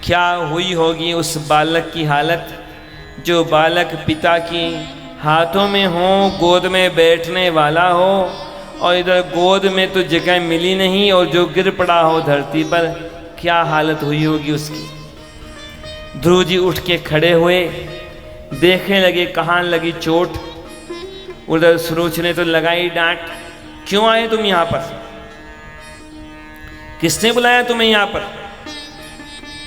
क्या हुई होगी उस बालक की हालत, जो बालक पिता की हाथों में हो, गोद में बैठने वाला हो, और इधर गोद में तो जगह मिली नहीं और जो गिर पड़ा हो धरती पर, क्या हालत हुई होगी उसकी। ध्रुव जी उठ के खड़े हुए, देखने लगे कहाँ लगी चोट। उधर सुरुचि ने तो लगाई डांट, क्यों आए तुम यहां पर, किसने बुलाया तुम्हें यहां पर,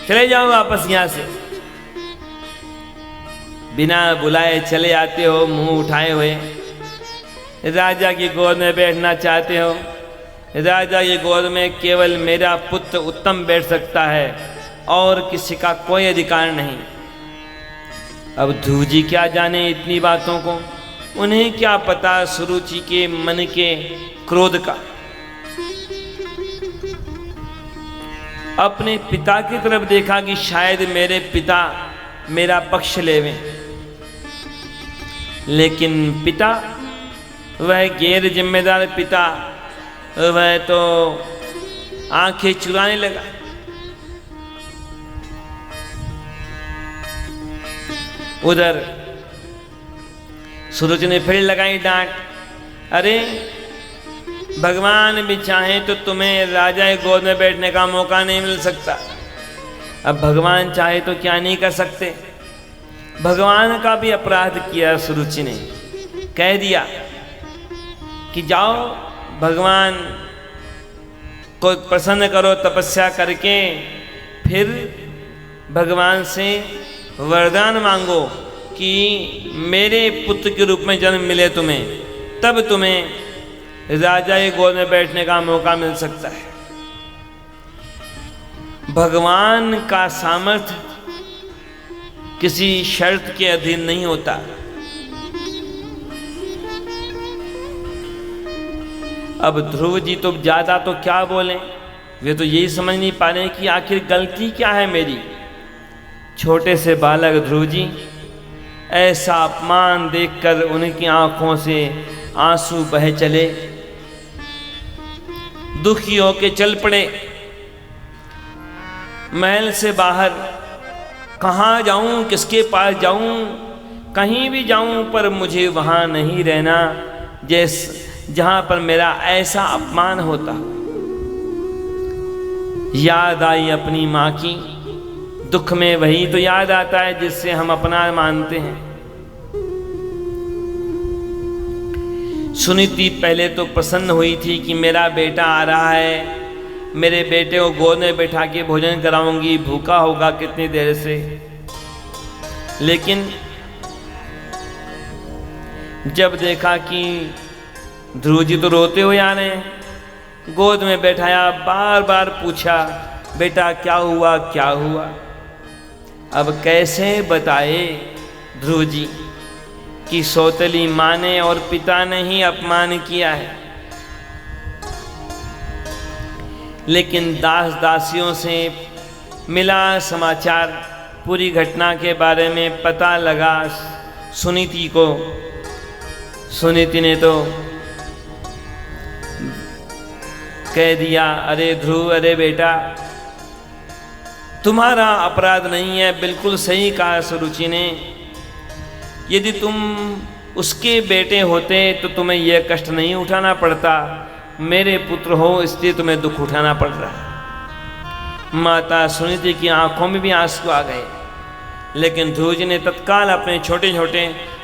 चले जाओ वापस यहां से। बिना बुलाए चले आते हो, मुंह उठाए हुए। राजा की गोद में बैठना चाहते हो, राजा की गोद में केवल मेरा पुत्र उत्तम बैठ सकता है और किसी का कोई अधिकार नहीं। अब ध्रुव जी क्या जाने इतनी बातों को, उन्हें क्या पता सुरुचि के मन के क्रोध का। अपने पिता की तरफ देखा कि शायद मेरे पिता मेरा पक्ष लेवें, लेकिन पिता, वह गैर जिम्मेदार पिता, वह तो आंखें चुराने लगा। उधर सूरज ने फिर लगाई डांट, अरे भगवान भी चाहे तो तुम्हें राजा के गोद में बैठने का मौका नहीं मिल सकता। अब भगवान चाहे तो क्या नहीं कर सकते। भगवान का भी अपराध किया सुरुचि ने, कह दिया कि जाओ भगवान को प्रसन्न करो तपस्या करके, फिर भगवान से वरदान मांगो कि मेरे पुत्र के रूप में जन्म मिले तुम्हें, तब तुम्हें राजा के गोद में बैठने का मौका मिल सकता है। भगवान का सामर्थ्य किसी शर्त के अधीन नहीं होता। अब ध्रुव जी तो ज्यादा तो क्या बोले, वे तो यही समझ नहीं पा रहे कि आखिर गलती क्या है मेरी। छोटे से बालक ध्रुव जी ऐसा अपमान देखकर उनकी आंखों से आंसू बह चले, दुखी होके चल पड़े महल से बाहर। कहाँ जाऊं, किसके पास जाऊं, कहीं भी जाऊं पर मुझे वहां नहीं रहना जहां पर मेरा ऐसा अपमान होता। याद आई अपनी मां की, दुख में वही तो याद आता है जिससे हम अपना मानते हैं। सुनीति पहले तो प्रसन्न हुई थी कि मेरा बेटा आ रहा है, मेरे बेटे को गोद में बैठा के भोजन कराऊंगी, भूखा होगा कितनी देर से। लेकिन जब देखा कि ध्रुव जी तो रोते हुए आ रहे हैं, गोद में बैठाया, बार बार पूछा बेटा क्या हुआ क्या हुआ। अब कैसे बताए ध्रुव जी कि सौतेली माँ ने और पिता ने ही अपमान किया है। लेकिन दास दासियों से मिला समाचार, पूरी घटना के बारे में पता लगा सुनीति को। सुनीति ने तो कह दिया, अरे ध्रुव, अरे बेटा तुम्हारा अपराध नहीं है, बिल्कुल सही कहा सुरुचि ने। यदि तुम उसके बेटे होते तो तुम्हें यह कष्ट नहीं उठाना पड़ता, मेरे पुत्र हो इसलिए तुम्हें दुख उठाना पड़ रहा है। माता सुनीति की आंखों में भी आंसू आ गए, लेकिन ध्रुव जी ने तत्काल अपने छोटे छोटे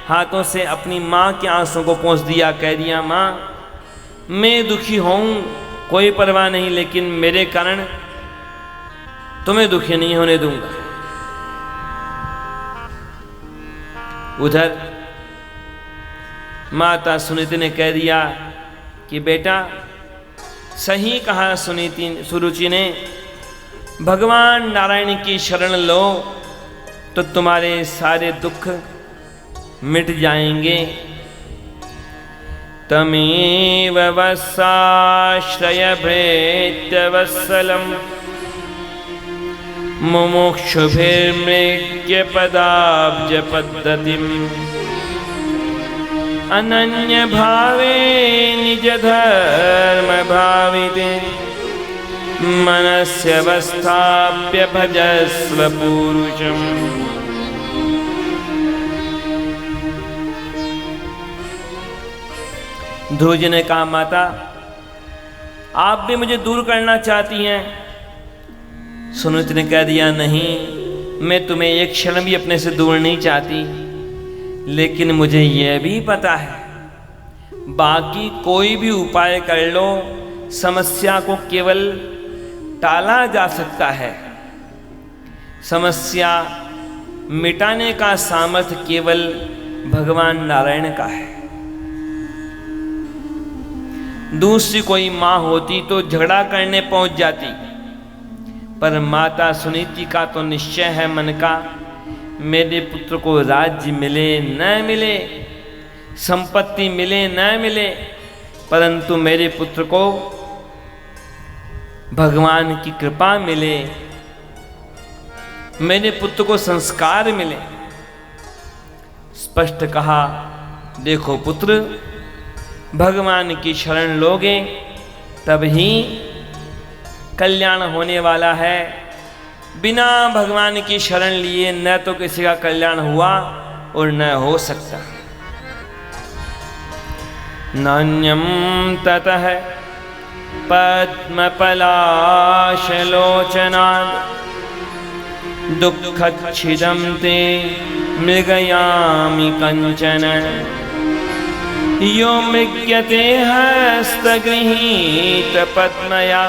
हाथों से अपनी माँ के आंसू को पोंछ दिया, कह दिया माँ मैं दुखी हूँ, कोई परवाह नहीं, लेकिन मेरे कारण तुम्हें दुखी नहीं होने दूंगा। उधर माता सुनीति ने कह दिया कि बेटा सही कहा सुरुचि ने, भगवान नारायण की शरण लो तो तुम्हारे सारे दुख मिट जाएंगे। तमेव वत्साश्रय भृत्य वत्सलम् मुमुक्षुभिर्मृग्य पदाब्ज पद्धतिम् अनन्य भावे निज धर्म भाविते मनस्यवस्थाप्य भजस्व पुरुषम्। ध्रुव जी ने कहा, माता आप भी मुझे दूर करना चाहती हैं? सुनीति ने कह दिया, नहीं, मैं तुम्हें एक क्षण भी अपने से दूर नहीं चाहती, लेकिन मुझे यह भी पता है बाकी कोई भी उपाय कर लो, समस्या को केवल टाला जा सकता है। समस्या मिटाने का सामर्थ्य केवल भगवान नारायण का है। दूसरी कोई माँ होती तो झगड़ा करने पहुंच जाती, पर माता सुनीति का तो निश्चय है मन का, मेरे पुत्र को राज्य मिले न मिले, संपत्ति मिले न मिले, परंतु मेरे पुत्र को भगवान की कृपा मिले, मेरे पुत्र को संस्कार मिले। स्पष्ट कहा, देखो पुत्र, भगवान की शरण लोगे तभी कल्याण होने वाला है। बिना भगवान की शरण लिए न तो किसी का कल्याण हुआ और न हो सकता। नान्यम ततः पद्मपलाशलोचनात् दुःखच्छिदं ते मृगयामि कंचन। यो मृग्यते हस्तगृहीत पद्मया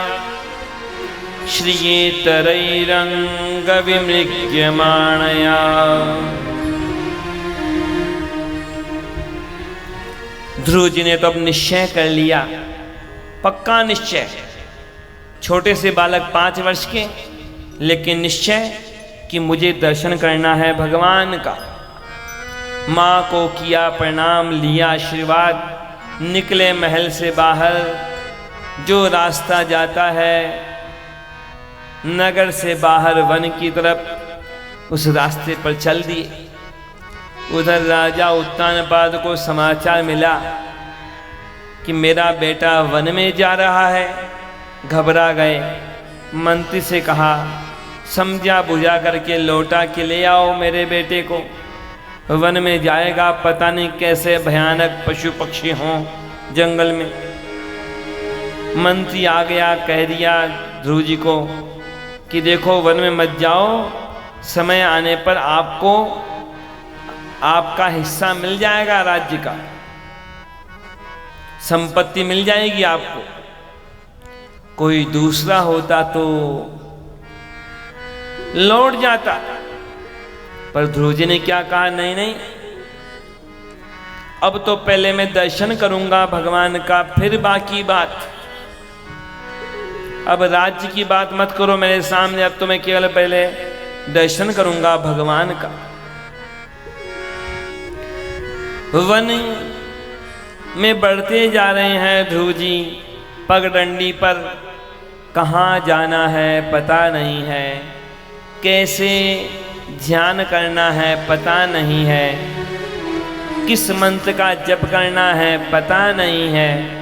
श्रियेतरैरङ्गविमृग्यमाणया। ध्रुव जी ने तो अब निश्चय कर लिया, पक्का निश्चय। छोटे से बालक 5 वर्ष के, लेकिन निश्चय कि मुझे दर्शन करना है भगवान का। माँ को किया प्रणाम, लिया आशीर्वाद, निकले महल से बाहर। जो रास्ता जाता है नगर से बाहर वन की तरफ, उस रास्ते पर चल दिए। उधर राजा उत्तानपाद को समाचार मिला कि मेरा बेटा वन में जा रहा है। घबरा गए, मंत्री से कहा, समझा बुझा करके लौटा के ले आओ मेरे बेटे को। वन में जाएगा, पता नहीं कैसे भयानक पशु पक्षी हों जंगल में। मंत्री आ गया, कह दिया ध्रुव जी को कि देखो वन में मत जाओ, समय आने पर आपको आपका हिस्सा मिल जाएगा, राज्य का संपत्ति मिल जाएगी आपको। कोई दूसरा होता तो लौट जाता, पर ध्रुव जी ने क्या कहा, नहीं नहीं, अब तो पहले मैं दर्शन करूंगा भगवान का, फिर बाकी बात। अब राज्य की बात मत करो मेरे सामने, अब तो मैं केवल पहले दर्शन करूंगा भगवान का। वन में बढ़ते जा रहे हैं ध्रुव जी, पगडंडी पर। कहाँ जाना है पता नहीं है, कैसे ध्यान करना है पता नहीं है, किस मंत्र का जप करना है पता नहीं है।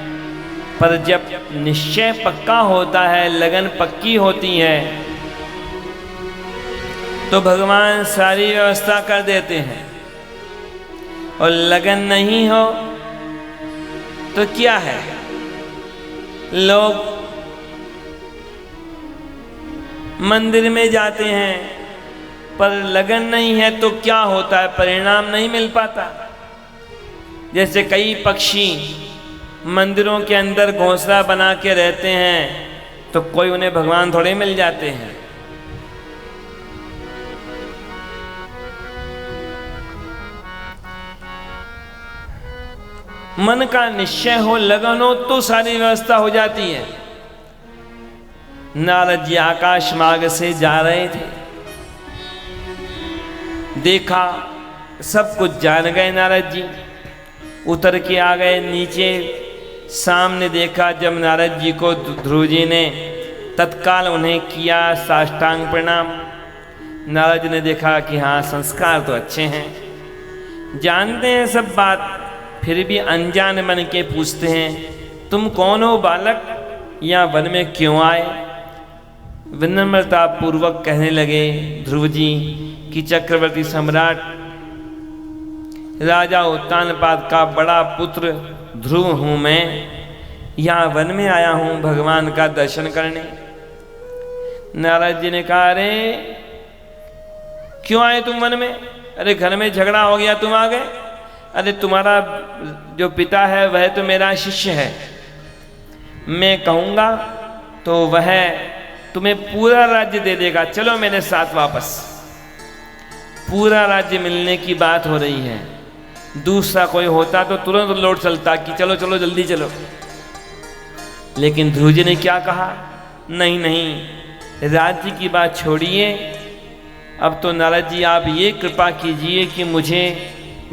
पर जब निश्चय पक्का होता है, लगन पक्की होती है, तो भगवान सारी व्यवस्था कर देते हैं। और लगन नहीं हो तो क्या है, लोग मंदिर में जाते हैं, पर लगन नहीं है तो क्या होता है, परिणाम नहीं मिल पाता। जैसे कई पक्षी मंदिरों के अंदर घोंसला बना के रहते हैं, तो कोई उन्हें भगवान थोड़े मिल जाते हैं। मन का निश्चय हो, लगन हो, तो सारी व्यवस्था हो जाती है। नारद जी आकाश मार्ग से जा रहे थे, देखा सब कुछ जान गए नारद जी, उतर के आ गए नीचे। सामने देखा जब नारद जी को ध्रुव जी ने तत्काल उन्हें किया साष्टांग प्रणाम। नारद जी ने देखा कि हाँ, संस्कार तो अच्छे हैं, जानते हैं सब बात, फिर भी अनजान बन के पूछते हैं, तुम कौन हो बालक, यहाँ वन में क्यों आए, विनम्रता पूर्वक कहने लगे ध्रुव जी कि चक्रवर्ती सम्राट, राजा उत्तानपाद का बड़ा पुत्र ध्रुव हूं मैं। यहाँ वन में आया हूं भगवान का दर्शन करने। नारद जी ने कहा, अरे क्यों आए तुम वन में? अरे घर में झगड़ा हो गया, तुम आ गए? अरे तुम्हारा जो पिता है वह तो मेरा शिष्य है, मैं कहूँगा तो वह तुम्हें पूरा राज्य दे देगा, चलो मेरे साथ वापस। पूरा राज्य मिलने की बात हो रही है। दूसरा कोई होता तो तुरंत लौट चलता कि चलो चलो जल्दी चलो। लेकिन ध्रुव जी ने क्या कहा, नहीं नहीं, राज्य की बात छोड़िए, अब तो नारद जी आप ये कृपा कीजिए कि मुझे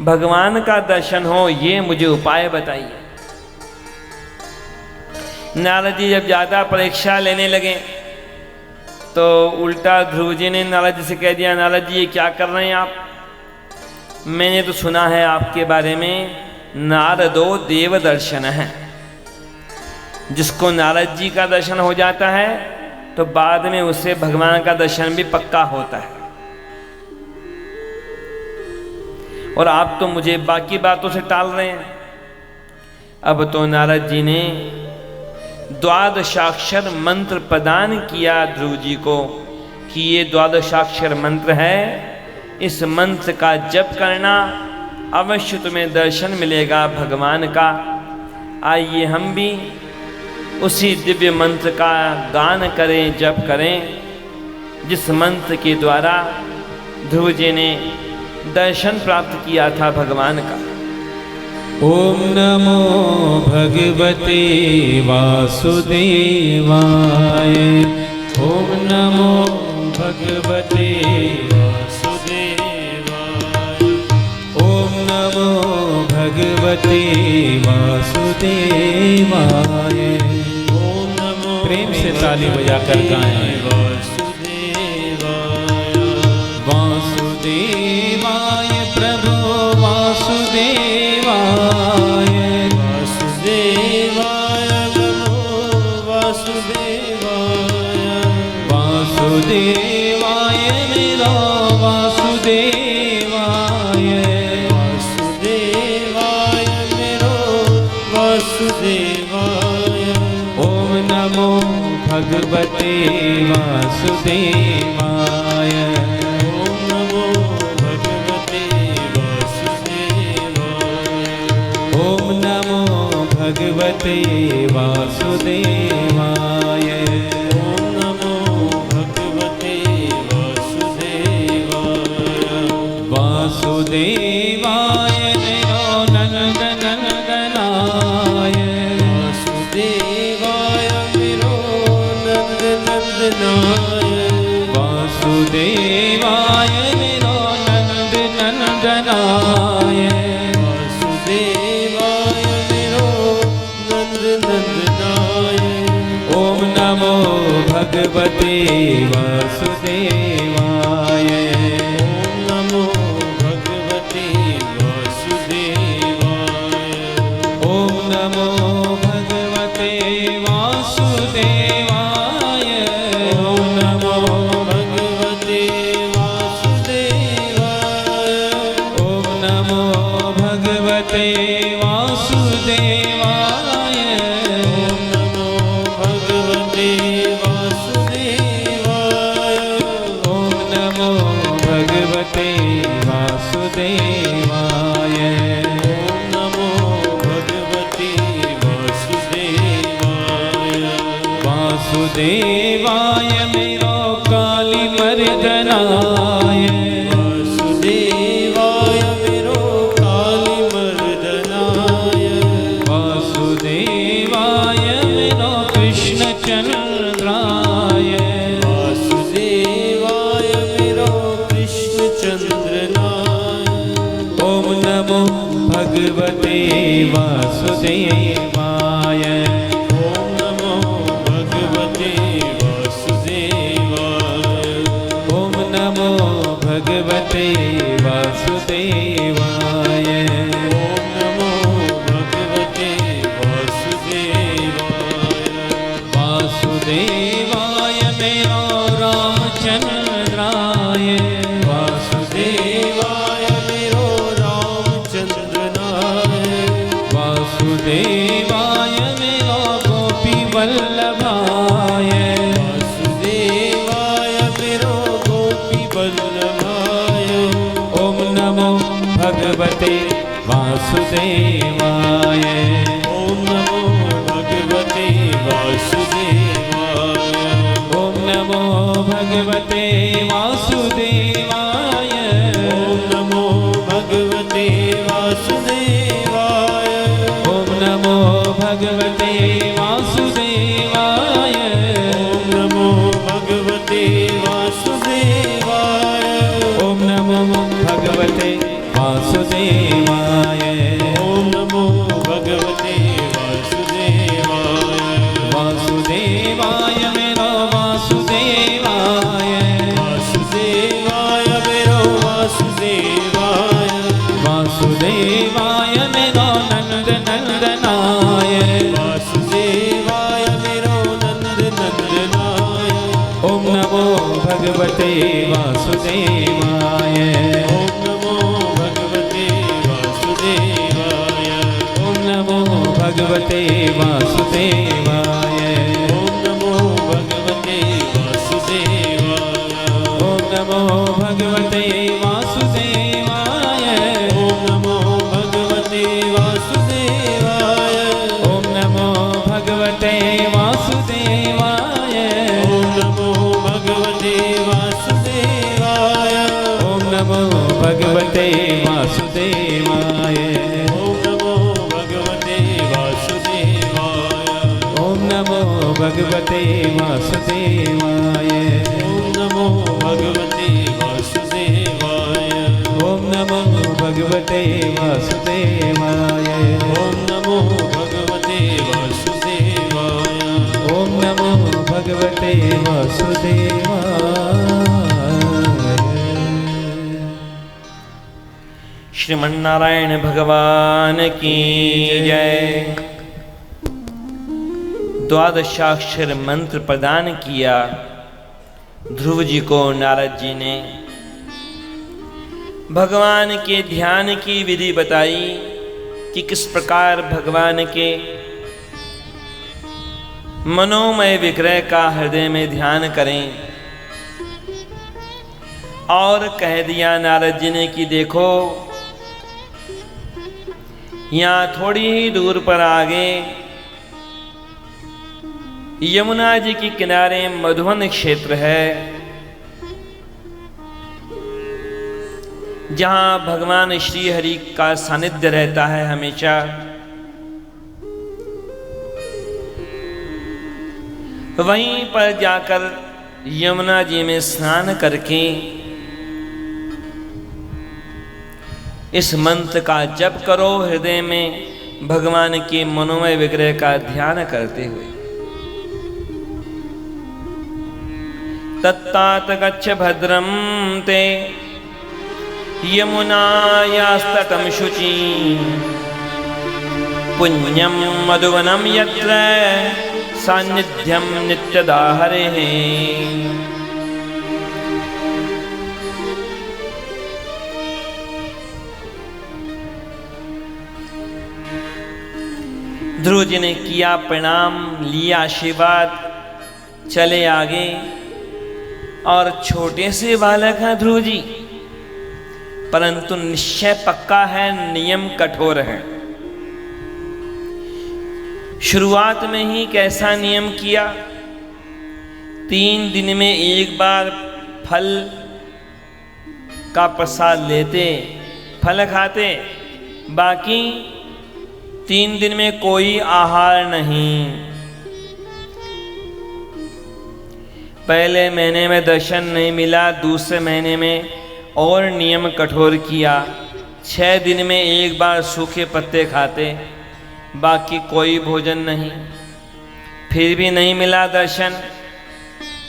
भगवान का दर्शन हो, ये मुझे उपाय बताइए। नारद जी जब ज्यादा परीक्षा लेने लगे तो उल्टा ध्रुव जी ने नारद जी से कह दिया, नारद जी ये क्या कर रहे हैं आप? मैंने तो सुना है आपके बारे में नारदो देव दर्शन है, जिसको नारद जी का दर्शन हो जाता है तो बाद में उसे भगवान का दर्शन भी पक्का होता है। और आप तो मुझे बाकी बातों से टाल रहे हैं। अब तो नारद जी ने द्वादशाक्षर मंत्र प्रदान किया ध्रुव जी को कि ये द्वादशाक्षर मंत्र है, इस मंत्र का जप करना, अवश्य तुम्हें दर्शन मिलेगा भगवान का। आइए हम भी उसी दिव्य मंत्र का गान करें, जप करें, जिस मंत्र के द्वारा ध्रुव जी ने दर्शन प्राप्त किया था भगवान का। ओम नमो भगवते वासुदेवाय। ओम नमो भगवते वासुदेवाय। ओम नमो भगवते वासुदेवाय। ओम नमो, प्रेम से ताली बजाकर गाएं। वासुदेवाय प्रभु वासुदेवाय। वासुदेवाय नमो वासुदेवाय। वासुदेवाय मेरा वासुदेवाय। वासुदेवाय मेरो वासुदेवाय। ओम नमो भगवते वासुदेवाय। भगवते वासुदेवाय। ओम नमो भगवते वासुदेवाय। वासुदेवाय मेरो नंद नंदनाय। वासुदेवाय मेरो नंद नंदनाय। वासुदेवाय मेरो नंद नंदनाय। ओम नमो भगवते वासुदेवाय। ओम नमो भगवते वासुदेवाय। ओम नमो भगवते वासुदेवाय। ओम नमो भगवते वासुदेवाय। ओम नमो भगवते वासुदेवाय। वासुदेवाय। ओम नमो भगवते वासुदेवाय। वासुदेवाय मेरो काली मर्दनाय। वासुदेवाय मेरो काली मर्दनाय। वासुदेवाय मेरो कृष्ण चंद्राय। वासुदेवाय मेरो कृष्ण चंद्रनाय। ओम नमो भगवते वासुदेवाय। ओम नमो भगवते वासुदेवाय। ओम नमो भगवते वासुदेवाय। ओम नमो भगवते वासुदेवाय। वासुदेवाय मेरो वल्लभाय ओम नमो भगवते वासुदेवाय ओम नमो भगवते वासुदेवाय ओम नमो भगवते वासुदेवाय ओम नमो भगवते वासुदेवाय ओम नमो भगवते वासुदेवाय ओम नमो भगवते वासुदेवाय ओम नमो भगवते वासुदेवाय ओम नमो भगवते वासुदेवाय वासुदेवाय मेरो वासुदेवाय वासुदेवाय मेरो वासुदेवाय वासुदेवाय मेरो नंद नंदनाय वासुदेवाय मेरो नंद नंदनाय ओम नमो भगवते वासुदेवाय ओम नमो भगवते वासुदेवाय ओम नमो भगवते वासुदेवाय ओम नमो भगवते वासुदेवाय ओम नमो भगवते वासुदेवाय ओम नमो भगवते वासुदेवाय ओम नमो भगवते वासुदेवाय ओम नमो भगवते वासुदेवाय ओम नमो भगवते वासुदेवाय ओम नमो भगवते वासुदेवाय ओम नमो भगवते वासुदेवाय ओम नमो भगवते वासुदेवाय ओम नमो भगवते वासुदेवाय ओम नमो भगवते वासुदेवाय ओम नमो भगवते वासुदेवाय। श्रीमन्नारायण भगवान की जय। द्वादशाक्षर मंत्र प्रदान किया ध्रुव जी को नारद जी ने। भगवान के ध्यान की विधि बताई कि किस प्रकार भगवान के मनोमय विग्रह का हृदय में ध्यान करें। और कह दिया नारद जी ने कि देखो यहाँ थोड़ी ही दूर पर आगे यमुना जी के किनारे मधुवन क्षेत्र है, जहाँ भगवान श्री हरि का सानिध्य रहता है हमेशा। वहीं पर जाकर यमुना जी में स्नान करके इस मंत्र का जप करो, हृदय में भगवान के मनोमय विग्रह का ध्यान करते हुए। तत्तात गच्छ भद्रं ते यमुनायास्तटं शुचि पुण्यं मधुवनं यत्र सान्निध्यं नित्यदा हरेः। ध्रुव जी ने किया प्रणाम, लिया आशीर्वाद, चले आगे। और छोटे से बालक हैं ध्रुव जी, परंतु निश्चय पक्का है, नियम कठोर है। शुरुआत में ही कैसा नियम किया, 3 दिन में एक बार फल का प्रसाद लेते, फल खाते, बाकी 3 दिन में कोई आहार नहीं। पहले महीने में दर्शन नहीं मिला, दूसरे महीने में और नियम कठोर किया, 6 दिन में एक बार सूखे पत्ते खाते, बाकी कोई भोजन नहीं। फिर भी नहीं मिला दर्शन,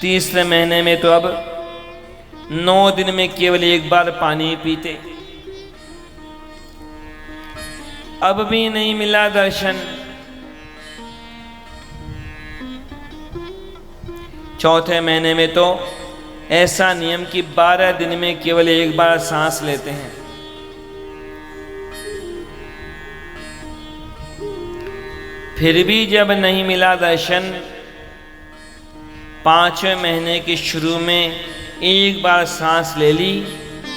तीसरे महीने में तो अब 9 दिन में केवल एक बार पानी पीते, अब भी नहीं मिला दर्शन। चौथे महीने में तो ऐसा नियम कि 12 दिन में केवल एक बार सांस लेते हैं। फिर भी जब नहीं मिला दर्शन, 5वें महीने के शुरू में एक बार सांस ले ली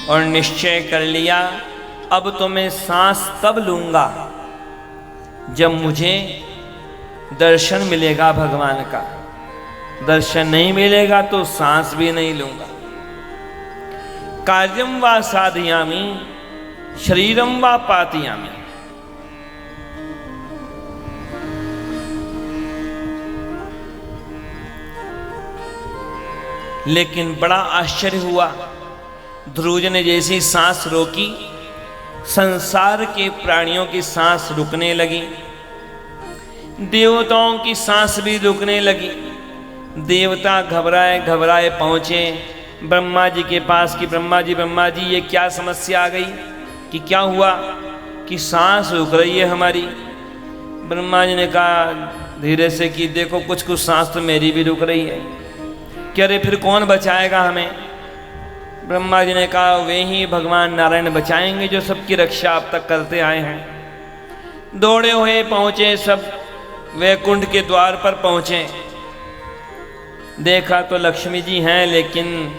और निश्चय कर लिया, अब तो मैं सांस तब लूँगा जब मुझे दर्शन मिलेगा भगवान का। दर्शन नहीं मिलेगा तो सांस भी नहीं लूँगा। कार्यम वा साधयामि शरीरम वा पातयामि। लेकिन बड़ा आश्चर्य हुआ, ध्रुव जी ने जैसी सांस रोकी, संसार के प्राणियों की सांस रुकने लगी, देवताओं की सांस भी रुकने लगी। देवता घबराए घबराए पहुँचे ब्रह्मा जी के पास कि ब्रह्मा जी ये क्या समस्या आ गई, कि क्या हुआ कि सांस रुक रही है हमारी। ब्रह्मा जी ने कहा धीरे से कि देखो कुछ कुछ सांस तो मेरी भी रुक रही है। कि अरे फिर कौन बचाएगा हमें? ब्रह्मा जी ने कहा वे ही भगवान नारायण बचाएंगे जो सबकी रक्षा अब तक करते आए हैं। दौड़े हुए पहुँचे, सब वैकुंठ के द्वार पर पहुँचे। देखा तो लक्ष्मी जी हैं, लेकिन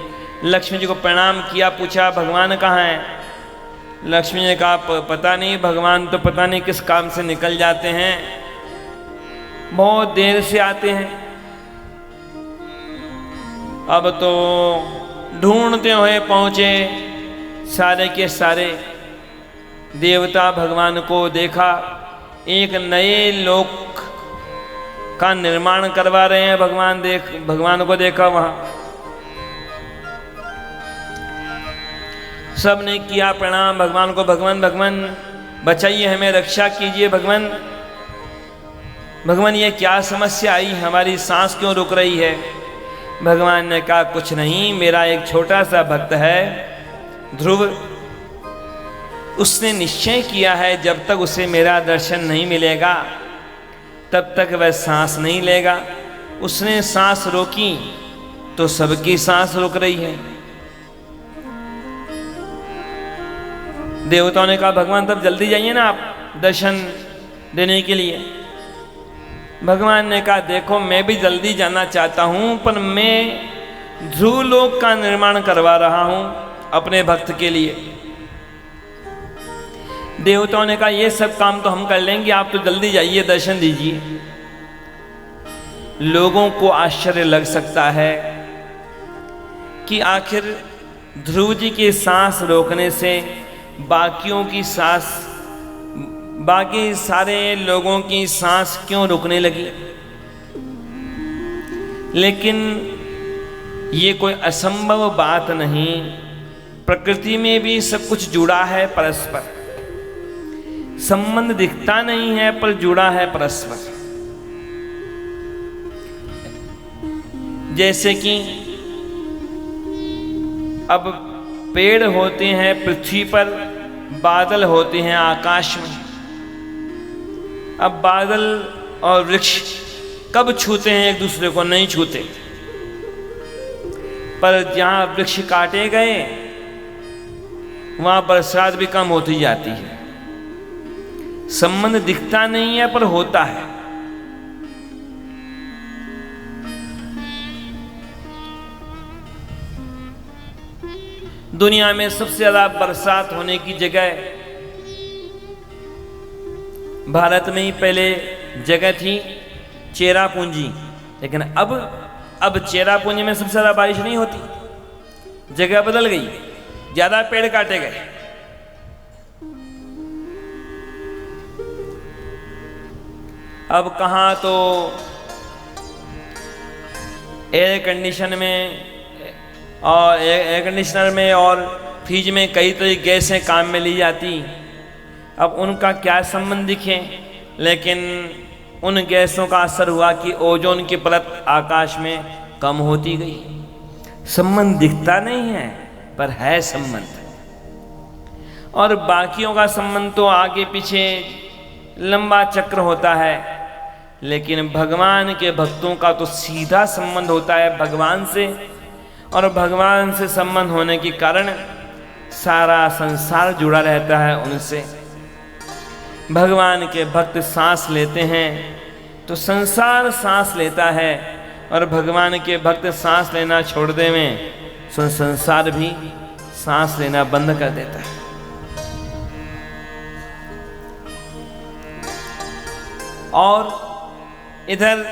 लक्ष्मी जी को प्रणाम किया, पूछा भगवान कहाँ हैं? लक्ष्मी जी ने कहा पता नहीं, भगवान तो पता नहीं किस काम से निकल जाते हैं, बहुत देर से आते हैं। अब तो ढूंढते हुए पहुँचे सारे के सारे देवता भगवान को। देखा एक नए लोक का निर्माण करवा रहे हैं भगवान को देखा वहाँ। सब ने किया प्रणाम भगवान को, भगवान बचाइए हमें, रक्षा कीजिए भगवान ये क्या समस्या आई, हमारी सांस क्यों रुक रही है? भगवान ने कहा कुछ नहीं, मेरा एक छोटा सा भक्त है ध्रुव, उसने निश्चय किया है जब तक उसे मेरा दर्शन नहीं मिलेगा तब तक वह सांस नहीं लेगा। उसने सांस रोकी तो सबकी सांस रुक रही है। देवताओं ने कहा भगवान तब जल्दी जाइए ना आप दर्शन देने के लिए। भगवान ने कहा देखो मैं भी जल्दी जाना चाहता हूं, पर मैं ध्रुव लोक का निर्माण करवा रहा हूं अपने भक्त के लिए। देवताओं ने कहा ये सब काम तो हम कर लेंगे, आप तो जल्दी जाइए दर्शन दीजिए। लोगों को आश्चर्य लग सकता है कि आखिर ध्रुव जी के सांस रोकने से बाकी सारे लोगों की सांस क्यों रुकने लगी। लेकिन ये कोई असंभव बात नहीं, प्रकृति में भी सब कुछ जुड़ा है परस्पर। संबंध दिखता नहीं है पर जुड़ा है परस्पर। जैसे कि अब पेड़ होते हैं पृथ्वी पर, बादल होते हैं आकाश में। अब बादल और वृक्ष कब छूते हैं एक दूसरे को? नहीं छूते। पर जहां वृक्ष काटे गए वहां बरसात भी कम होती जाती है। संबंध दिखता नहीं है पर होता है। दुनिया में सबसे ज्यादा बरसात होने की जगह भारत में ही पहले जगह थी चेरापूंजी, लेकिन अब चेरापूंजी में सबसे ज्यादा बारिश नहीं होती, जगह बदल गई, ज्यादा पेड़ काटे गए। अब कहाँ तो एयर कंडीशनर में और फ्रिज में कई तरह की गैसें काम में ली जाती। अब उनका क्या संबंध दिखे, लेकिन उन गैसों का असर हुआ कि ओजोन की परत आकाश में कम होती गई। संबंध दिखता नहीं है पर है संबंध। और बाकियों का संबंध तो आगे पीछे लंबा चक्र होता है, लेकिन भगवान के भक्तों का तो सीधा संबंध होता है भगवान से। और भगवान से संबंध होने के कारण सारा संसार जुड़ा रहता है उनसे। भगवान के भक्त सांस लेते हैं तो संसार सांस लेता है, और भगवान के भक्त सांस लेना छोड़ देवें संसार भी सांस लेना बंद कर देता है। और इधर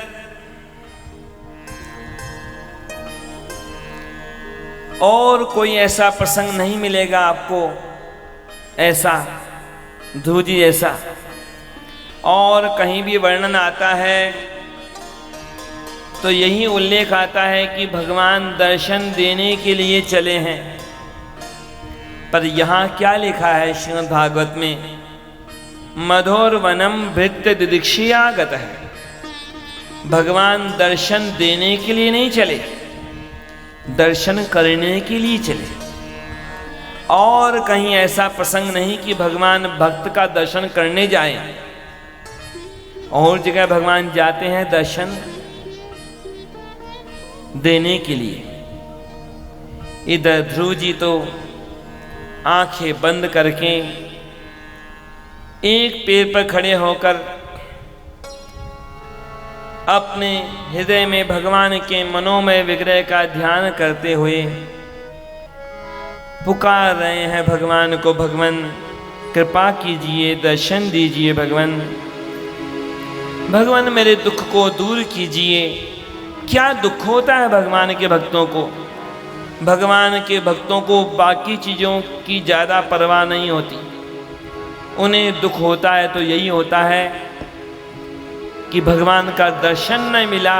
और कोई ऐसा प्रसंग नहीं मिलेगा आपको, ऐसा ध्रुव जी जैसा। और कहीं भी वर्णन आता है तो यही उल्लेख आता है कि भगवान दर्शन देने के लिए चले हैं। पर यहाँ क्या लिखा है श्रीमद् भागवत में? मधुर वनम भृत्य दिदीक्षियागत है। भगवान दर्शन देने के लिए नहीं चले, दर्शन करने के लिए चले। और कहीं ऐसा प्रसंग नहीं कि भगवान भक्त का दर्शन करने जाए। और जगह भगवान जाते हैं दर्शन देने के लिए। इधर ध्रुव जी तो आंखें बंद करके एक पैर पर खड़े होकर अपने हृदय में भगवान के मनोमय विग्रह का ध्यान करते हुए पुकार रहे हैं भगवान को, भगवान कृपा कीजिए, दर्शन दीजिए, भगवान भगवान मेरे दुख को दूर कीजिए। क्या दुख होता है भगवान के भक्तों को? भगवान के भक्तों को बाकी चीज़ों की ज़्यादा परवाह नहीं होती। उन्हें दुख होता है तो यही होता है कि भगवान का दर्शन नहीं मिला,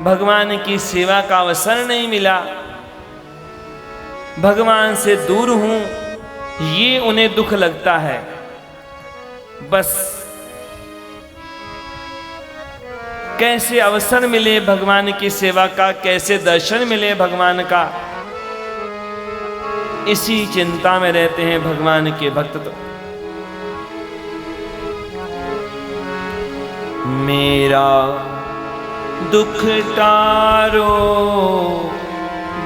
भगवान की सेवा का अवसर नहीं मिला, भगवान से दूर हूं, ये उन्हें दुख लगता है। बस कैसे अवसर मिले भगवान की सेवा का, कैसे दर्शन मिले भगवान का, इसी चिंता में रहते हैं भगवान के भक्त। तो मेरा दुख टारो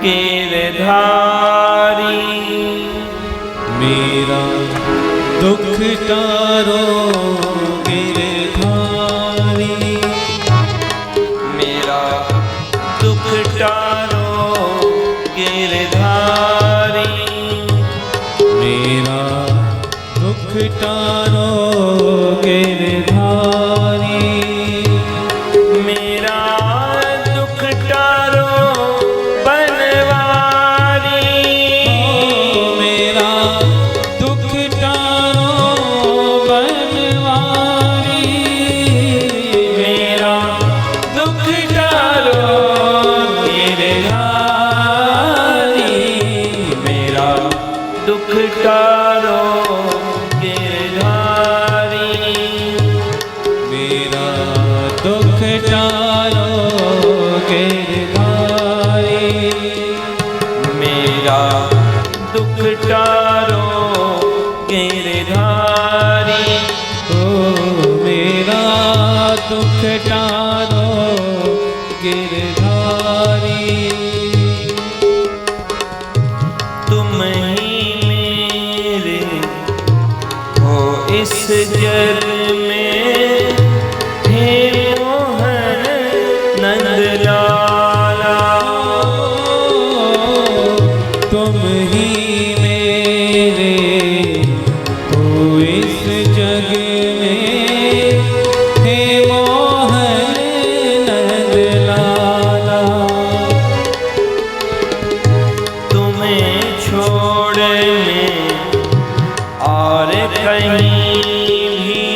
गिरधारी, मेरा दुख टारो गिरधारी, मेरा दुख टारो गिरधारी, मेरा दुख टारो गिरधारी, मेरा दुख टारो बनवारी, मेरा दुख टारो बनवारी, मेरा दुख टारो गिरधारी, मेरा दुख टारो गिरधारी, मेरा दुख टारो गिरधारी, मेरा दुख टारो गिरधारी, ओ मेरा दुख टारो गिरधारी। तुम ही मेरे हो इस जग में, हे मोहन नंद लाला, तुम ही मेरे हो इस जग में, हे मोहन नंद लाला, तुम्हें छोड़ में और कहीं भी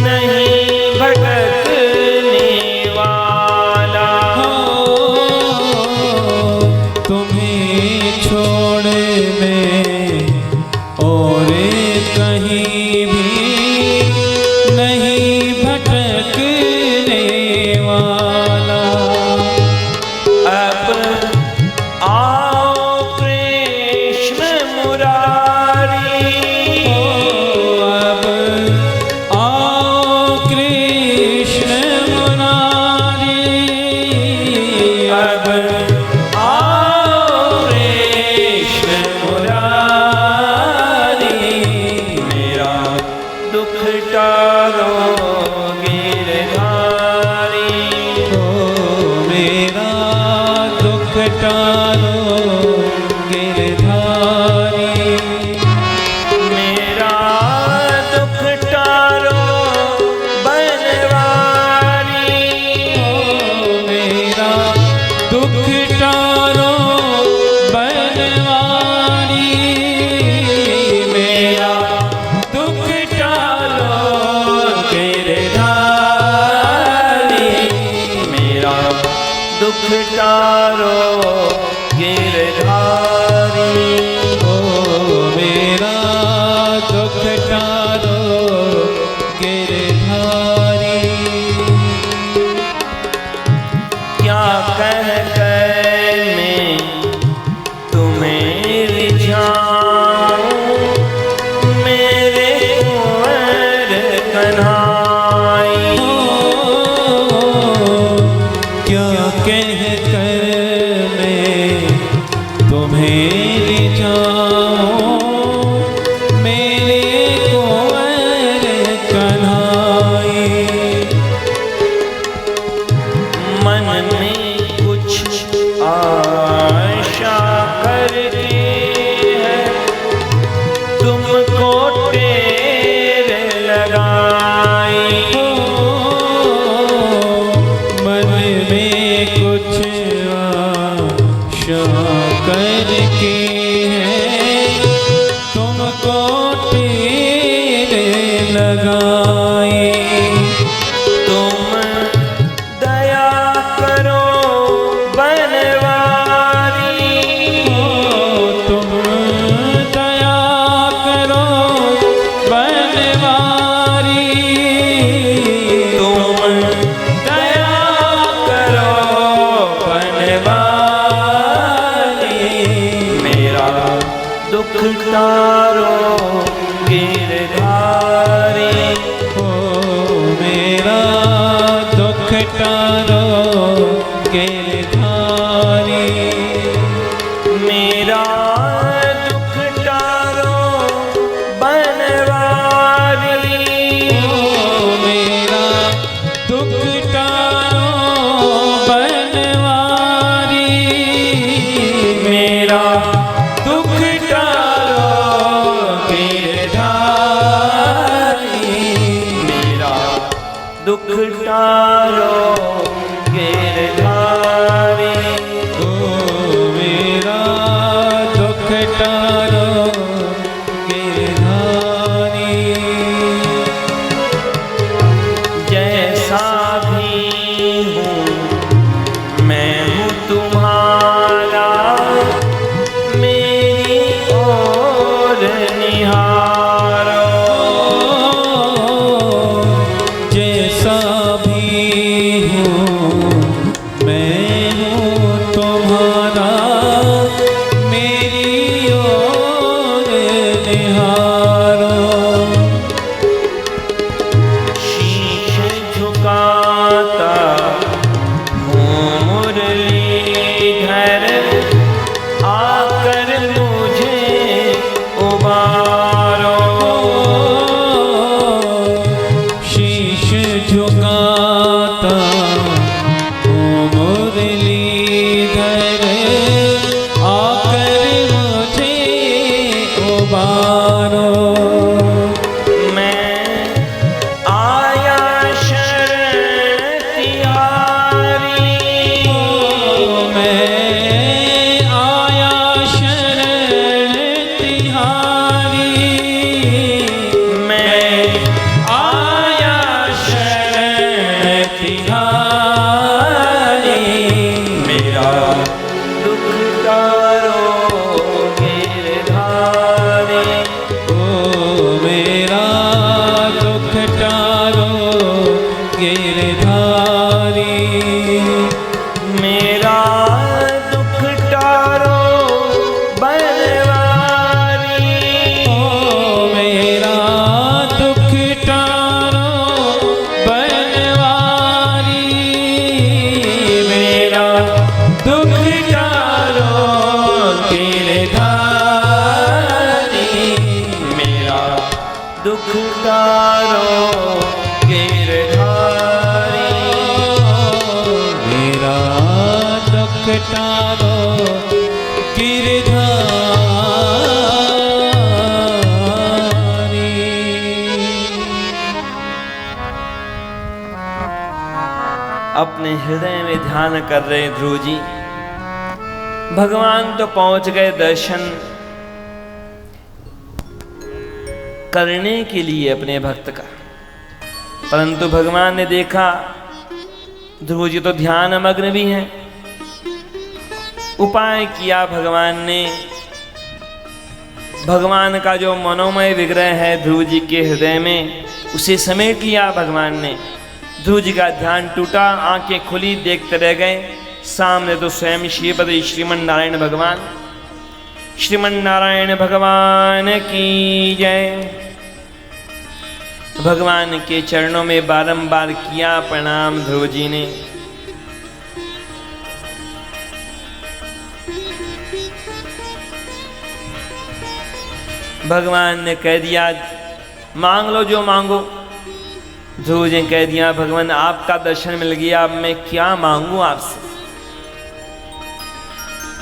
नहीं भटकने वाला, तुम्हें छोड़ में और कहीं भी नहीं भटकने वाला। अब आओ कृष्ण मुरारी, अब आओ कृष्ण मुरारी, अब आओ कृष्ण मुरारी, गिरधारी। मेरा दुख टारो बनवारी। मेरा दुख टारो बनवारी। मेरा दुख टारो गिरधारी। मेरा दुख टारो गिरधारी। ओ मेरा दुख टारो गिरधारी। क्या कह कर मैं तुम्हें रिझाऊं, मेरे कुंवर कन्हाई। क्या कह कर मैं तुम्हें रिझाऊं, मेरे कुंवर कन्हाई। मन में कुछ आशा करके है तुमको टेर लगाई। मन में कुछ आशा करके है तुमको टेर लगाई। तुम दया करो बनवारी। तुम दया करो बनवारी। तुम दया करो बनवारी। मेरा दुख तारो गिरधारी। ओ मेरा दुख टारो गिरधारी। मेरा दुख टारो बनवारी। ओ मेरा दुख टारो बनवारी। मेरा दुख टारो गिरधारी। मेरा दुख टारो गिरधारी। ओ मेरा दुख टारो गिरधारी। जैसा भी हूँ मैं हूँ तुम्हारा, मेरी ओर निहारो। जैसा भी हूँ मैं हूँ तुम्हारा, मेरी ओर निहारो। शीश झुकाता हूँ मुरलीधर, आकर मुझे उबारो। शीश झुकाता हूँ मुरलीधर, आकर मुझे उबारो। मैं आया शरण तिहारी। मैं आया शरण तिहारी। मैं आया शरण तिहारी। मेरा दुख तारो गिरधारी। ओ मेरा दुख टारो गिरधारी। मेरा दुख टारो बनवारी। ओ मेरा दुख टारो बनवारी। मेरा दुख टारो गिरधारी। मेरा दुख तारो गिरधारी। मेरा दुख टारो हृदय में ध्यान कर रहे ध्रुव जी। भगवान तो पहुंच गए दर्शन करने के लिए अपने भक्त का, परंतु भगवान ने देखा ध्रुव जी तो ध्यान मग्न भी हैं। उपाय किया भगवान ने। भगवान का जो मनोमय विग्रह है ध्रुव जी के हृदय में, उसे समेट लिया भगवान ने। ध्रुव जी का ध्यान टूटा, आंखें खुली, देखते रह गए। सामने तो स्वयं श्रीपति श्रीमन नारायण भगवान। श्रीमन नारायण भगवान की जय। भगवान के चरणों में बारंबार किया प्रणाम ध्रुव जी ने। भगवान ने कह दिया मांग लो जो मांगो। ध्रुव जी ने कह दिया भगवान आपका दर्शन मिल गया, अब मैं क्या मांगू आपसे।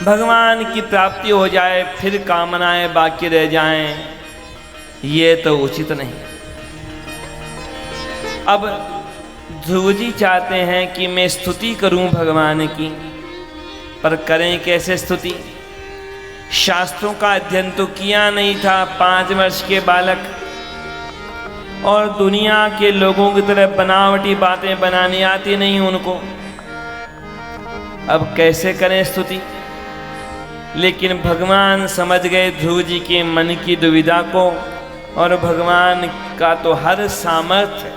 भगवान की प्राप्ति हो जाए फिर कामनाएं बाकी रह जाएं, ये तो उचित नहीं। अब ध्रुव जी चाहते हैं कि मैं स्तुति करूं भगवान की, पर करें कैसे स्तुति। शास्त्रों का अध्ययन तो किया नहीं था, 5 वर्ष के बालक, और दुनिया के लोगों की तरह बनावटी बातें बनानी आती नहीं उनको। अब कैसे करें स्तुति। लेकिन भगवान समझ गए ध्रुव जी के मन की दुविधा को, और भगवान का तो हर सामर्थ्य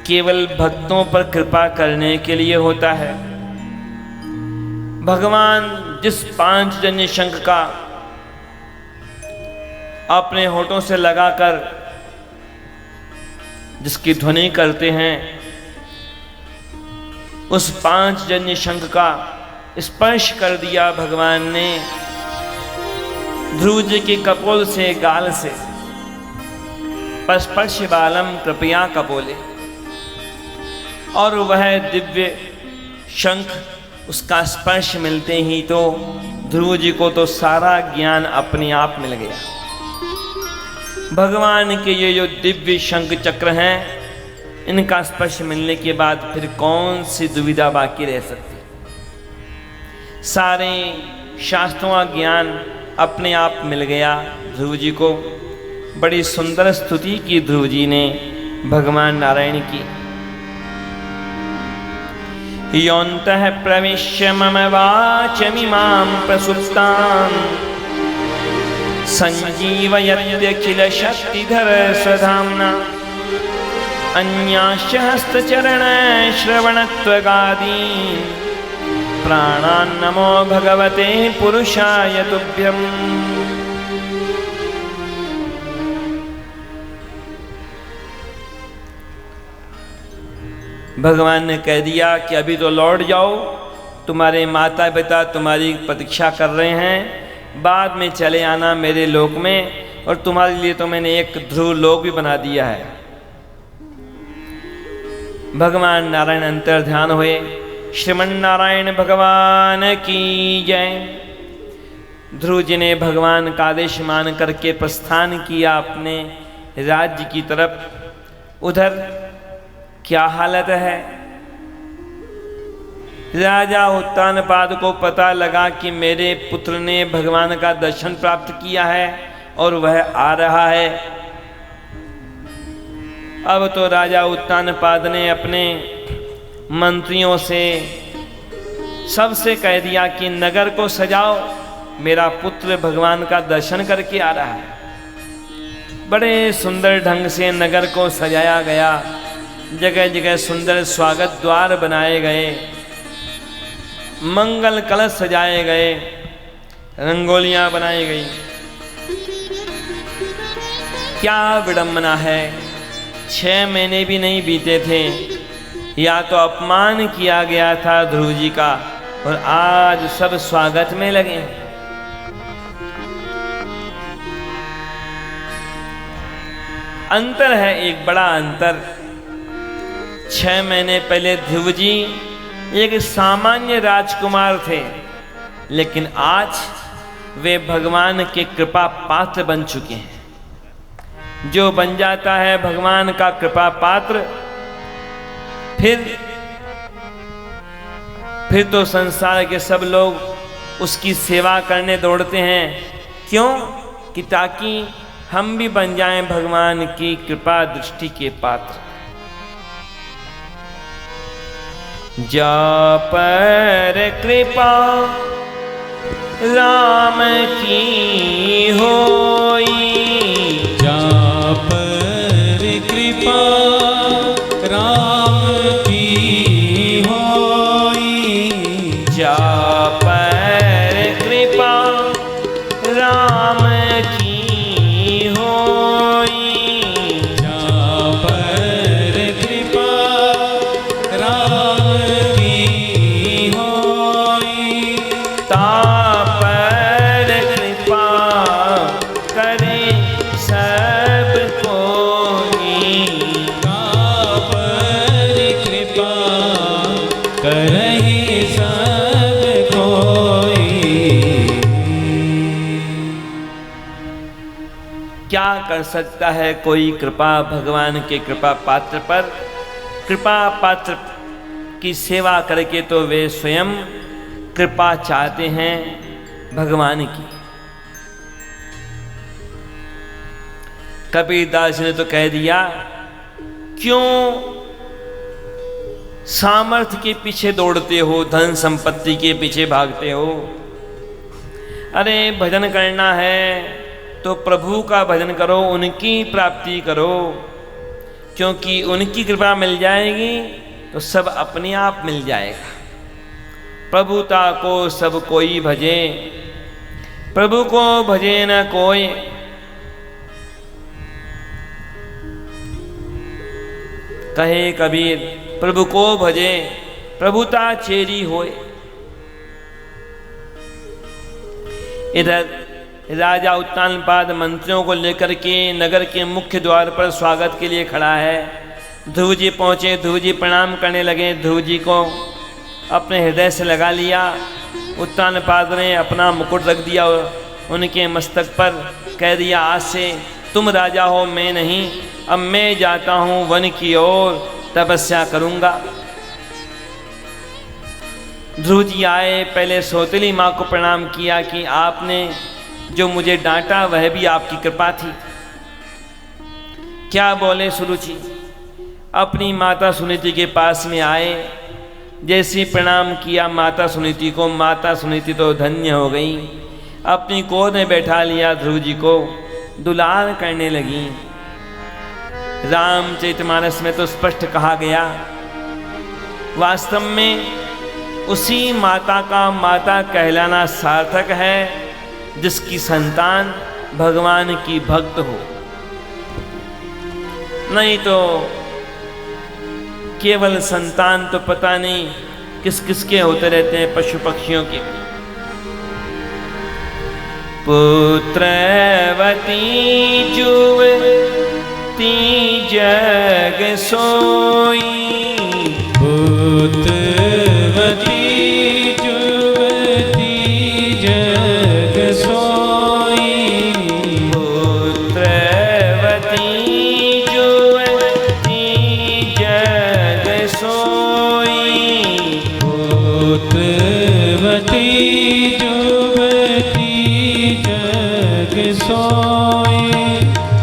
केवल भक्तों पर कृपा करने के लिए होता है। भगवान जिस 5 जन्य शंख का अपने होठों से लगाकर जिसकी ध्वनि करते हैं, उस 5 जन्य शंख का स्पर्श कर दिया भगवान ने ध्रुव जी के कपोल से, गाल से। स्पर्श बालम कृपया कपोले, और वह दिव्य शंख उसका स्पर्श मिलते ही तो ध्रुव जी को तो सारा ज्ञान अपने आप मिल गया। भगवान के ये जो दिव्य शंख चक्र हैं, इनका स्पर्श मिलने के बाद फिर कौन सी दुविधा बाकी रह सकती। सारे शास्त्रों का ज्ञान अपने आप मिल गया ध्रुव जी को। बड़ी सुंदर स्तुति की ध्रुव जी ने भगवान नारायण की। योऽन्तः प्रविश्य मम वाचमिमां प्रसुप्तां संजीवयत्यखिल शक्तिधर स्वधाम्ना अन्याश्च हस्तचरण श्रवणत्वगादीन् प्राणान् नमो भगवते पुरुषाय तुभ्यम्। भगवान ने कह दिया कि अभी तो लौट जाओ, तुम्हारे माता पिता तुम्हारी प्रतीक्षा कर रहे हैं, बाद में चले आना मेरे लोक में, और तुम्हारे लिए तो मैंने एक ध्रुव लोक भी बना दिया है। भगवान नारायण अंतर ध्यान हुए। श्रीमन नारायण भगवान की जय। ध्रुव जी ने भगवान का आदेश मान करके प्रस्थान किया अपने राज्य की तरफ। उधर क्या हालत है। राजा उत्तानपाद को पता लगा कि मेरे पुत्र ने भगवान का दर्शन प्राप्त किया है और वह आ रहा है। अब तो राजा उत्तानपाद ने अपने मंत्रियों से सबसे कह दिया कि नगर को सजाओ, मेरा पुत्र भगवान का दर्शन करके आ रहा है। बड़े सुंदर ढंग से नगर को सजाया गया। जगह जगह सुंदर स्वागत द्वार बनाए गए, मंगल कलश सजाए गए, रंगोलियां बनाई गई। क्या विडंबना है। 6 महीने भी नहीं बीते थे, या तो अपमान किया गया था ध्रुव जी का, और आज सब स्वागत में लगे हैं। अंतर है, एक बड़ा अंतर। 6 महीने पहले ध्रुव जी एक सामान्य राजकुमार थे, लेकिन आज वे भगवान के कृपा पात्र बन चुके हैं। जो बन जाता है भगवान का कृपा पात्र, फिर फिर तो संसार के सब लोग उसकी सेवा करने दौड़ते हैं। क्यों? कि ताकि हम भी बन जाएं भगवान की कृपा दृष्टि के पात्र। जा पर कृपा राम की होई, जा पर कृपा राम की होई, जा पर कृपा राम की होई, जा पर कृपा राम की होई, तापर कृपा करे सब कोई, तापर कृपा करहि सब कोई। क्या कर सकता है कोई कृपा भगवान के कृपा पात्र पर? कृपा पात्र की सेवा करके तो वे स्वयं कृपा चाहते हैं भगवान की। कबीरदास ने तो कह दिया, क्यों सामर्थ्य के पीछे दौड़ते हो, धन संपत्ति के पीछे भागते हो? अरे भजन करना है तो प्रभु का भजन करो, उनकी प्राप्ति करो, क्योंकि उनकी कृपा मिल जाएगी तो सब अपने आप मिल जाएगा। प्रभुता को सब कोई भजे, प्रभु को भजे न कोई। कहे कबीर, प्रभु को भजे प्रभुता चेरी होए। इधर राजा उत्तानपाद मंत्रियों को लेकर के नगर के मुख्य द्वार पर स्वागत के लिए खड़ा है। ध्रुव जी पहुँचे, ध्रुव जी प्रणाम करने लगे, ध्रुव जी को अपने हृदय से लगा लिया। उत्तानपाद ने अपना मुकुट रख दिया उनके मस्तक पर, कह दिया, आज से तुम राजा हो, मैं नहीं, अब मैं जाता हूँ वन की ओर, तपस्या करूँगा। ध्रुव जी आए, पहले सौतेली माँ को प्रणाम किया कि आपने जो मुझे डांटा वह भी आपकी कृपा थी। क्या बोले सुरुचि? अपनी माता सुनीति के पास में आए, जैसी प्रणाम किया माता सुनीति को, माता सुनीति तो धन्य हो गई, अपनी गोद में बैठा लिया, ध्रुव जी को दुलार करने लगी। रामचरितमानस में तो स्पष्ट कहा गया, वास्तव में उसी माता का माता कहलाना सार्थक है जिसकी संतान भगवान की भक्त हो। नहीं तो केवल संतान तो पता नहीं किस किस के होते रहते हैं, पशु पक्षियों के। पुत्रवती जुवती जग सोई, पुत्रवती जुवती जग सोई, पुत्रवती जुवती जग सोई, पुत्रवती जुवती जग सोई,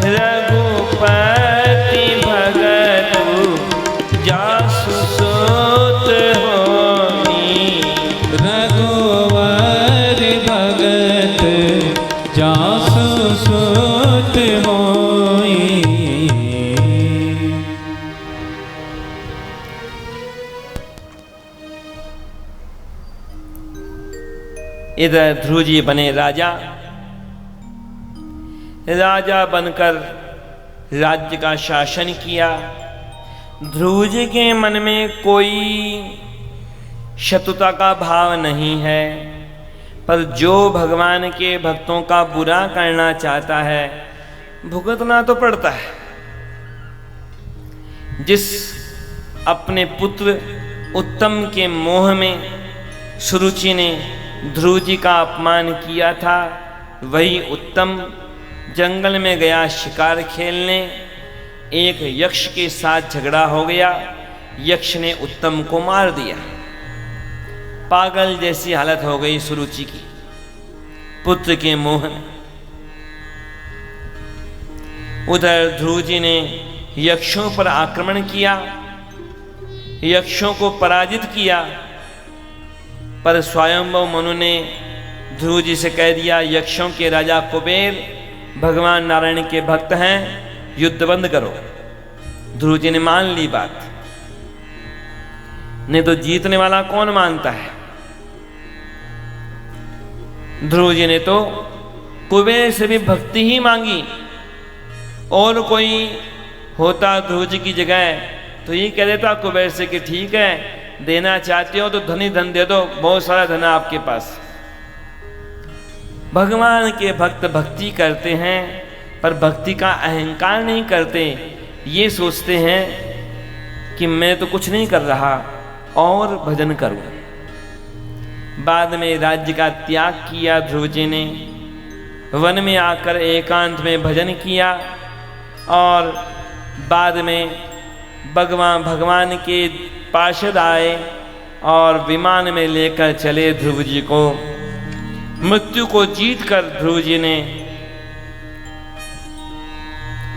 रघुपति भगत जासु सुत होई, रघुवर भगत जासु सुत होई। इधर ध्रुव जी बने राजा। राजा बनकर राज्य का शासन किया। ध्रुव जी के मन में कोई शत्रुता का भाव नहीं है, पर जो भगवान के भक्तों का बुरा करना चाहता है भुगतना तो पड़ता है। जिस अपने पुत्र उत्तम के मोह में सुरुचि ने ध्रुव जी का अपमान किया था, वही उत्तम जंगल में गया शिकार खेलने। एक यक्ष के साथ झगड़ा हो गया, यक्ष ने उत्तम को मार दिया। पागल जैसी हालत हो गई सुरुचि की पुत्र के मोह में। उधर ध्रुव जी ने यक्षों पर आक्रमण किया, यक्षों को पराजित किया, पर स्वयंभव मनु ने ध्रुव जी से कह दिया, यक्षों के राजा कुबेर भगवान नारायण के भक्त हैं, युद्ध बंद करो। ध्रुव जी ने मान ली बात, नहीं तो जीतने वाला कौन मानता है। ध्रुव जी ने तो कुबेर से भी भक्ति ही मांगी, और कोई होता ध्रुव जी की जगह तो ये कह देता कुबेर से कि ठीक है, देना चाहते हो तो धनी धन दे दो, बहुत सारा धन है आपके पास। भगवान के भक्त भक्ति करते हैं, पर भक्ति का अहंकार नहीं करते। ये सोचते हैं कि मैं तो कुछ नहीं कर रहा और भजन करूं। बाद में राज्य का त्याग किया ध्रुव जी ने, वन में आकर एकांत में भजन किया, और बाद में भगवान के पार्षद आए और विमान में लेकर चले ध्रुव जी को। मृत्यु को जीतकर ध्रुव जी ने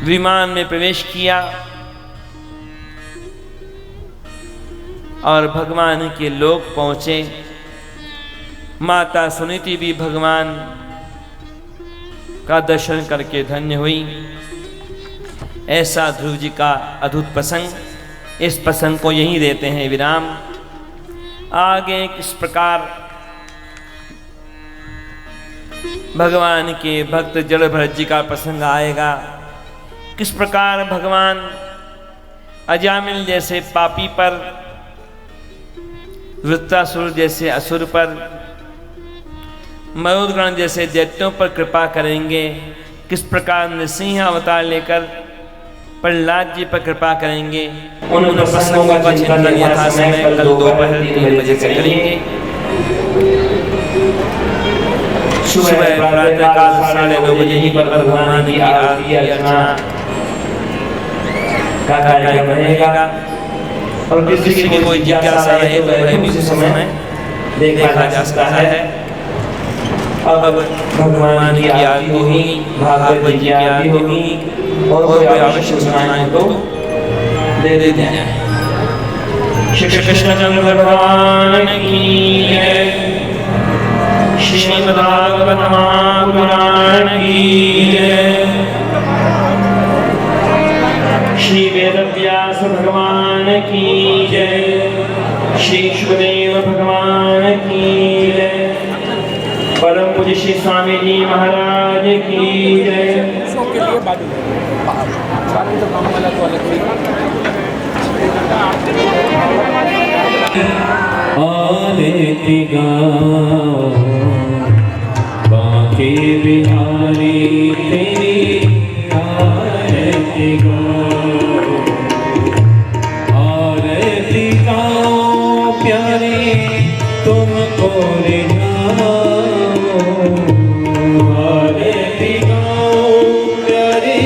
विमान में प्रवेश किया और भगवान के लोक पहुंचे। माता सुनीति भी भगवान का दर्शन करके धन्य हुई। ऐसा ध्रुव जी का अद्भुत प्रसंग। इस प्रसंग को यहीं देते हैं विराम। आगे किस प्रकार भगवान के भक्त जड़भरत जी का प्रसंग आएगा, किस प्रकार भगवान अजामिल जैसे पापी पर, वृत्तासुर जैसे असुर पर, मरुदगण जैसे दैत्यों पर कृपा करेंगे, किस प्रकार नृसिंह अवतार लेकर प्रहलाद जी पर कृपा करेंगे। उन प्रसंगों का चिंतन यथा समय कल दोपहर 3 बजे से करेंगे। सुबह प्रातः काल 9:30 बजे ही पर भगवान की आरती अर्चना का कार्यक्रम रहेगा। और किसी को कोई जिज्ञासा है तो वह भी उसी समय देखा जा सकता है। अब भगवान की आरती होगी, भागवत जी की आरती होगी, और कोई आवश्यक सुनाए तो दे देते हैं। श्री कृष्ण भगवान की जय। श्रीमद्भागवत महापुराण की जय। श्री वेदव्यास भगवान की जय। श्री शुकदेव भगवान की जय। परम पूज्य श्री स्वामी जी महाराज की जय। आरती गाओ बांके बिहारी तेरी आरती गाओ। आरती गाओ प्यारे तुमको रिझाओ। आरती गाओ प्यारे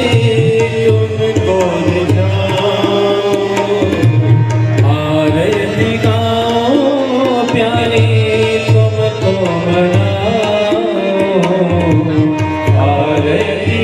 तुमको रिझाओ। आरती गाओ प्यारे तुमको मनाओ। आरती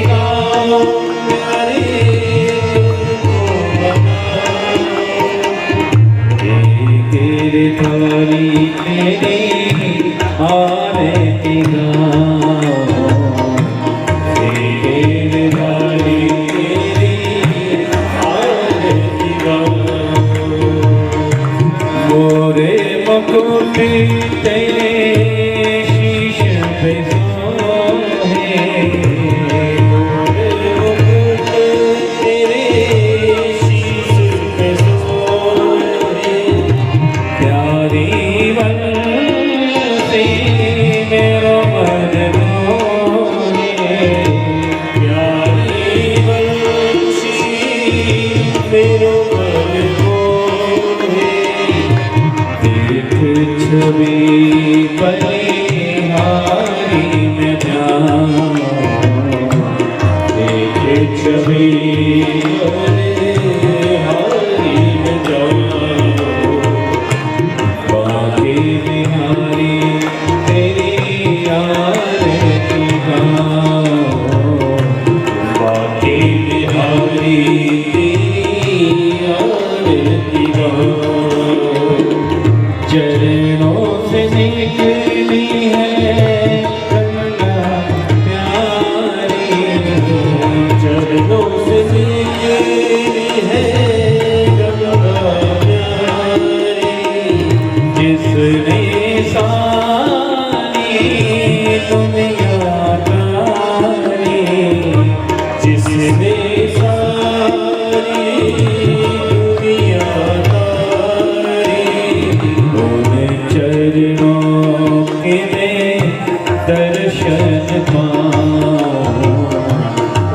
दर्शन पाऊं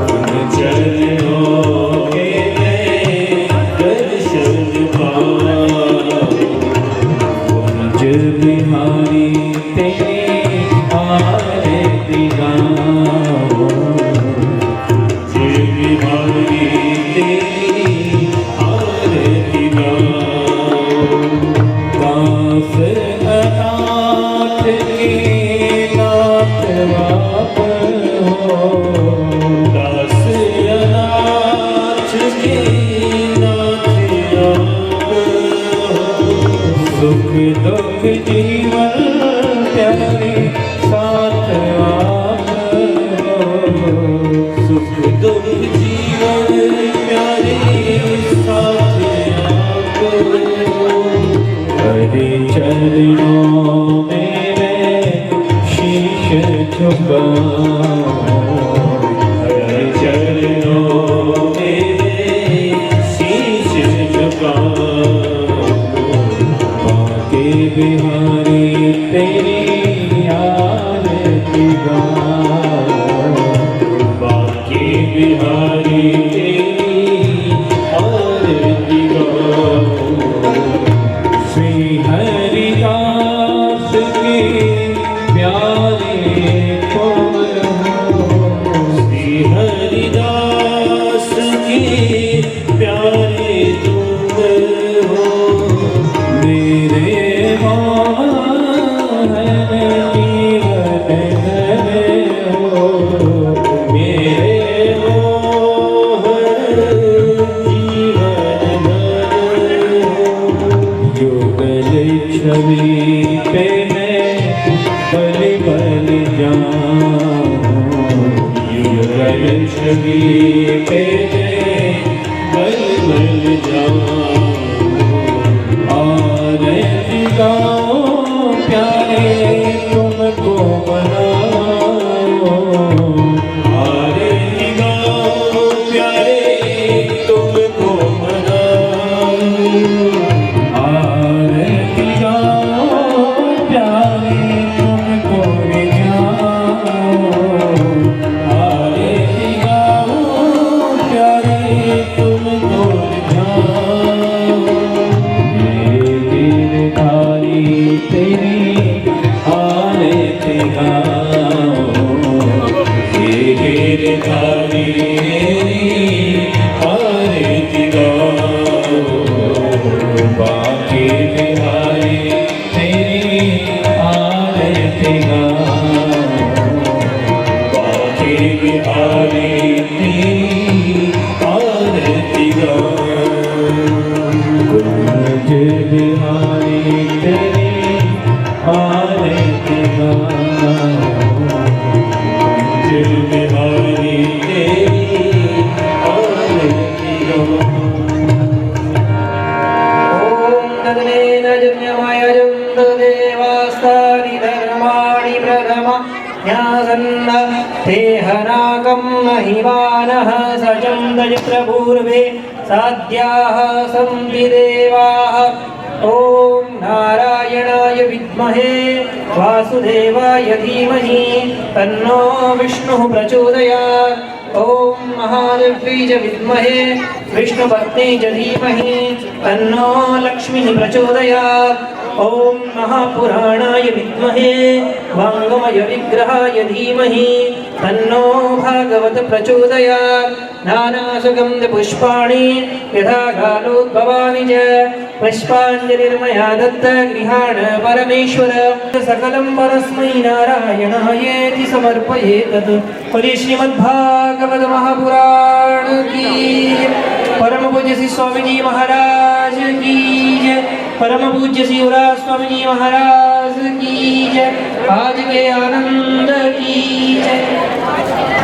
उन चरणों के मैं दर्शन पाऊं मुझ बिहारी तेरी आरती गाऊं मुझ बिहारी तेरी आरती गाऊं दास अनाथ की नाथ बाप हो दास अनाथ की नाथ बाप हो सुख दुख जीवन प्यारे साथ आप हो सुख दुख जीवन प्यारे साथ आप हो हरि चरणों में मैं शीश झुकाऊं हरि चरणों में मैं शीश झुकाऊं बांके बिहारी तेरी आरती गाऊं बांके बिहारी तेरी आरती गाऊं श्री हरिदास के प्यारे तुम हो श्री हरिदास के प्यारे तुम हो मेरे मोहन जीवन धन हो मेरे मोहन जीवन धन हो युगल छवि पे मैं बल बल जाऊं युगल छवि पे मैं बल बल जाऊं आरती गाऊं प्यारे तुमको मनाऊं आरती गाऊं प्यारे तुमको मनाऊं आरती गाऊं प्यारे तुमको रिझाऊं आरती गाऊं प्यारे तुमको रिझाऊं ये गिरधारी तेरी आरती गाऊं ये गिरधारी तेरी आरती गाऊं बांके बिहारी तेरी आरती गाऊं बांके बिहारी तेरी आरती गाऊं कुंज बिहारी तेरी आरती गाऊं कुंज बिहारी तेरी आरती गाऊं ॐ तदनेन जन्यमयजं देवास्तानि धर्माणि प्रथम ज्ञासन्न देहनाकं महिमानः सचं दजिप्रपूर्वे साध्याः सन्ति देवाः ॐ नारायणाय विद्महे वासुदेवाय धीमहि तन्नो विष्णुः प्रचोदयात् ॐ महादेव्यै च विद्महे विष्णुपत्न्यै च धीमहि तन्नो लक्ष्मीः प्रचोदयात् ॐ महापुराणाय विद्महे वाङ्गमय विग्रहाय धीमहि तन्नो भागवत प्रचोदयात् नानासुगन्धपुष्पाणि यथा कालोद्भवानि च पुष्पाञ्जलिर्मया दत्त गृहाण परमेश्वर सकलं परस्मै नारायणायेति समर्पयेतत् बोलिए श्रीमद्भागवत महापुराण की परम पूज्य श्री स्वामी जी महाराज की जय परम पूज्य श्री युवराज स्वामी जी महाराज की जय आज के आनंद की जय